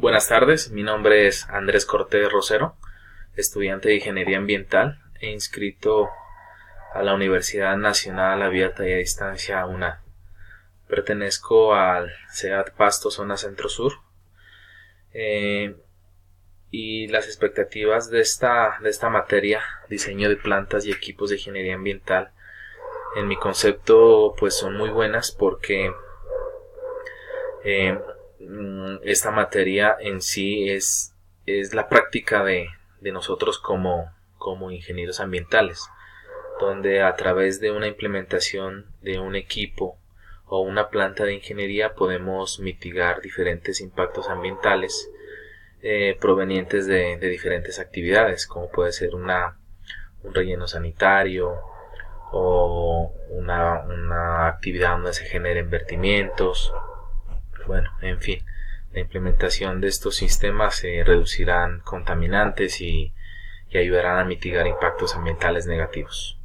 Buenas tardes, mi nombre es Andrés Cortés Rosero, estudiante de Ingeniería Ambiental e inscrito a la Universidad Nacional Abierta y a Distancia UNAD. Pertenezco al CEAT Pasto Zona Centro Sur y las expectativas de esta materia, diseño de plantas y equipos de ingeniería ambiental, en mi concepto pues son muy buenas porque esta materia en sí es la práctica de nosotros como ingenieros ambientales, donde a través de una implementación de un equipo o una planta de ingeniería podemos mitigar diferentes impactos ambientales provenientes de diferentes actividades, como puede ser un relleno sanitario o una actividad donde se generen vertimientos. Bueno, en fin, la implementación de estos sistemas reducirán contaminantes y ayudarán a mitigar impactos ambientales negativos.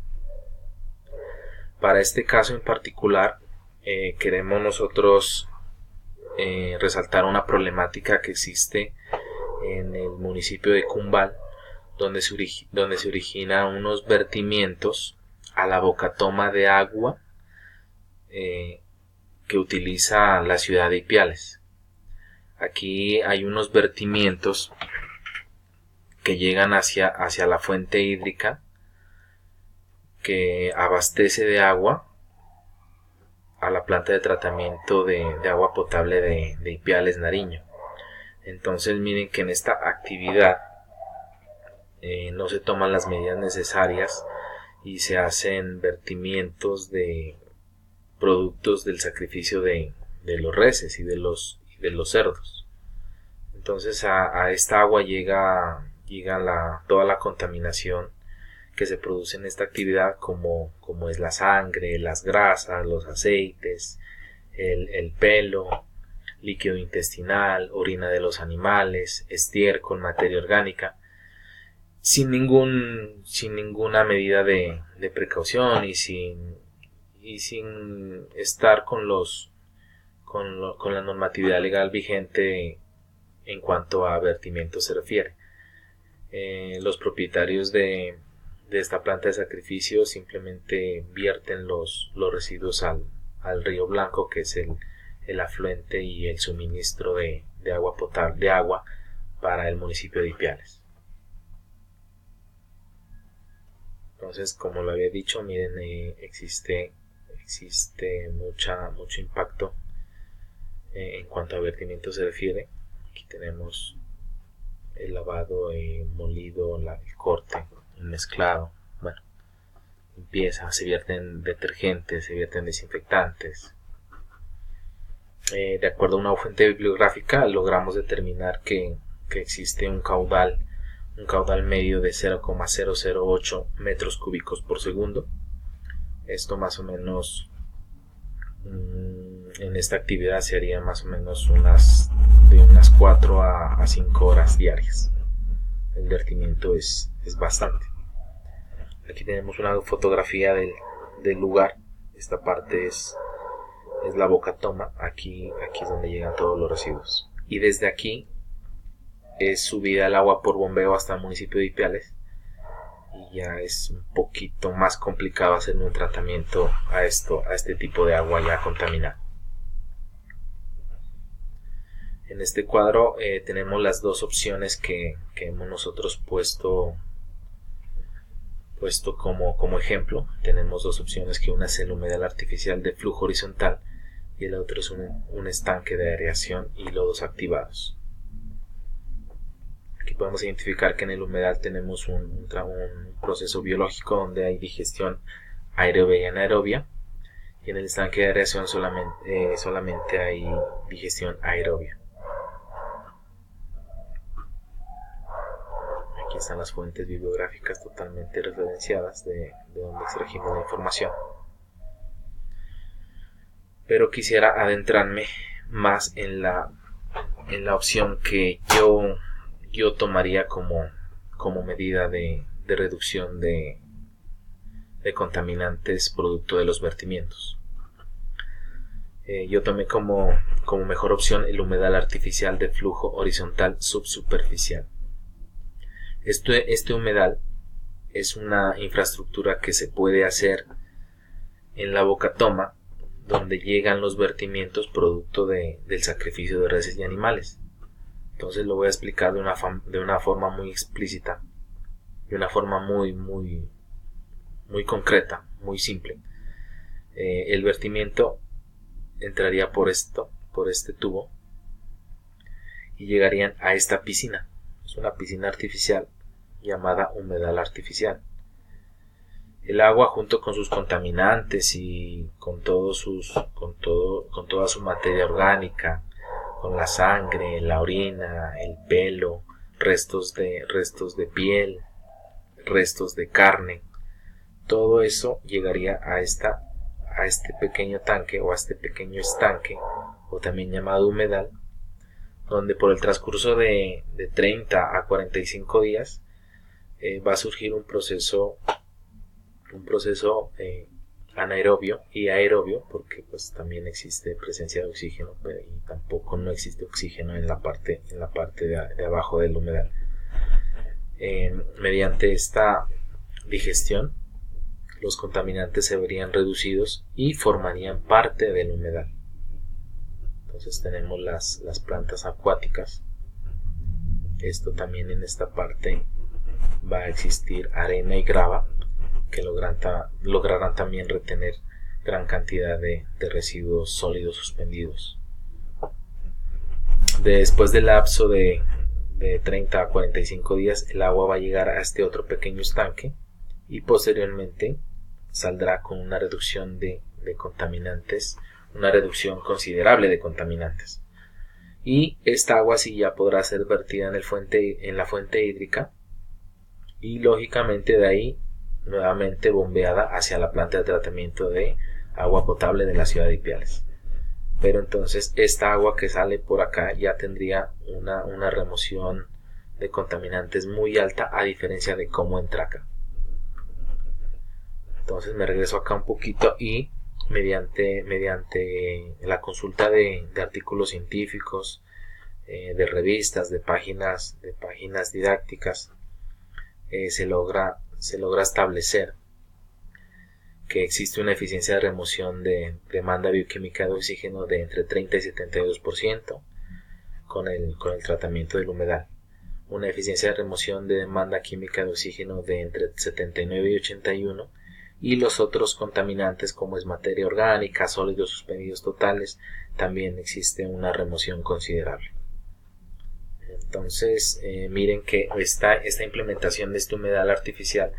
Para este caso en particular, queremos nosotros resaltar una problemática que existe en el municipio de Cumbal, donde se origina unos vertimientos a la bocatoma de agua que utiliza la ciudad de Ipiales. Aquí hay unos vertimientos que llegan hacia la fuente hídrica que abastece de agua a la planta de tratamiento de agua potable de Ipiales, Nariño. Entonces miren que en esta actividad no se toman las medidas necesarias y se hacen vertimientos de productos del sacrificio de los reses y de los cerdos. Entonces a esta agua llega toda la contaminación que se produce en esta actividad, como es la sangre, las grasas, los aceites, el pelo, líquido intestinal, orina de los animales, estiércol, materia orgánica, sin ninguna medida de precaución y sin estar con la normatividad legal vigente en cuanto a vertimiento se refiere. Los propietarios de esta planta de sacrificio simplemente vierten los residuos al río Blanco, que es el afluente y el suministro de agua potable, de agua para el municipio de Ipiales. Entonces, como lo había dicho, miren, existe mucho impacto en cuanto a vertimiento se refiere. Aquí tenemos el lavado, molido, el corte, el mezclado, bueno, limpieza, se vierten detergentes, se vierten desinfectantes. De acuerdo a una fuente bibliográfica, logramos determinar que existe un caudal medio de 0,008 metros cúbicos por segundo. Esto más o menos en esta actividad se haría más o menos de unas 4 a 5 horas diarias. El vertimiento es bastante. Aquí tenemos una fotografía del lugar. Esta parte es la bocatoma. Aquí es donde llegan todos los residuos. Y desde aquí es subida el agua por bombeo hasta el municipio de Ipiales. Y ya es un poquito más complicado hacer un tratamiento a este tipo de agua ya contaminada. En este cuadro tenemos las dos opciones que hemos nosotros puesto como ejemplo. Tenemos dos opciones, que una es el humedal artificial de flujo horizontal y el otro es un estanque de aireación y lodos activados. Aquí podemos identificar que en el humedal tenemos un proceso biológico donde hay digestión aerobia y anaerobia, y en el estanque de aireación solamente hay digestión aerobia. Aquí están las fuentes bibliográficas totalmente referenciadas de donde extrajimos la información. Pero quisiera adentrarme más en la opción que yo tomaría como medida de reducción de contaminantes producto de los vertimientos. yo tomé como mejor opción el humedal artificial de flujo horizontal subsuperficial. Este humedal es una infraestructura que se puede hacer en la bocatoma, donde llegan los vertimientos producto del sacrificio de reses y animales. Entonces lo voy a explicar de una forma muy explícita, de una forma muy concreta, muy simple. El vertimiento entraría por este tubo y llegarían a esta piscina. Es una piscina artificial llamada humedal artificial. El agua, junto con sus contaminantes y con toda su materia orgánica, con la sangre, la orina, el pelo, restos de piel, restos de carne, todo eso llegaría a este pequeño tanque o a este pequeño estanque, o también llamado humedal, donde por el transcurso de 30 a 45 días va a surgir un proceso anaerobio y aerobio, porque pues también existe presencia de oxígeno, y tampoco no existe oxígeno en la parte de abajo del humedal. Mediante esta digestión, los contaminantes se verían reducidos y formarían parte del humedal. Entonces tenemos las plantas acuáticas. Esto también, en esta parte va a existir arena y grava, que lograrán también retener gran cantidad de residuos sólidos suspendidos. Después del lapso de 30 a 45 días, el agua va a llegar a este otro pequeño estanque y posteriormente saldrá con una reducción de contaminantes, una reducción considerable de contaminantes. Y esta agua sí ya podrá ser vertida en la fuente hídrica y lógicamente de ahí nuevamente bombeada hacia la planta de tratamiento de agua potable de la ciudad de Ipiales. Pero entonces esta agua que sale por acá ya tendría una remoción de contaminantes muy alta, a diferencia de cómo entra acá. Entonces me regreso acá un poquito y mediante la consulta de artículos científicos, de revistas, de páginas didácticas, se logra establecer que existe una eficiencia de remoción de demanda bioquímica de oxígeno de entre 30 y 72% con el tratamiento del humedal, una eficiencia de remoción de demanda química de oxígeno de entre 79 y 81%, y los otros contaminantes, como es materia orgánica, sólidos suspendidos totales, también existe una remoción considerable. Entonces miren que esta implementación de este humedal artificial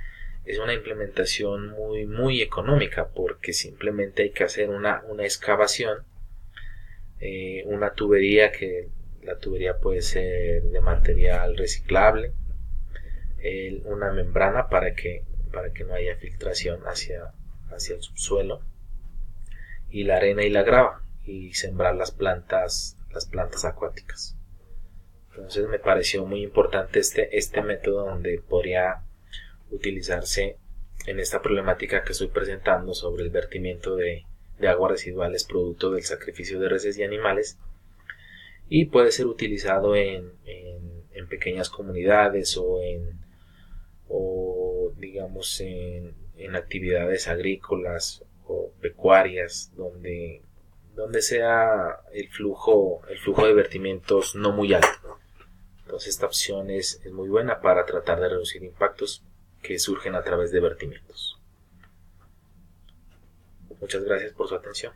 es una implementación muy económica, porque simplemente hay que hacer una excavación, una tubería, que la tubería puede ser de material reciclable, una membrana para que no haya filtración hacia el subsuelo, y la arena y la grava, y sembrar las plantas acuáticas. Entonces me pareció muy importante este método, donde podría utilizarse en esta problemática que estoy presentando sobre el vertimiento de aguas residuales producto del sacrificio de reses y animales, y puede ser utilizado en pequeñas comunidades o digamos en actividades agrícolas o pecuarias, donde sea el flujo de vertimientos no muy alto. Entonces esta opción es muy buena para tratar de reducir impactos que surgen a través de vertimientos. Muchas gracias por su atención.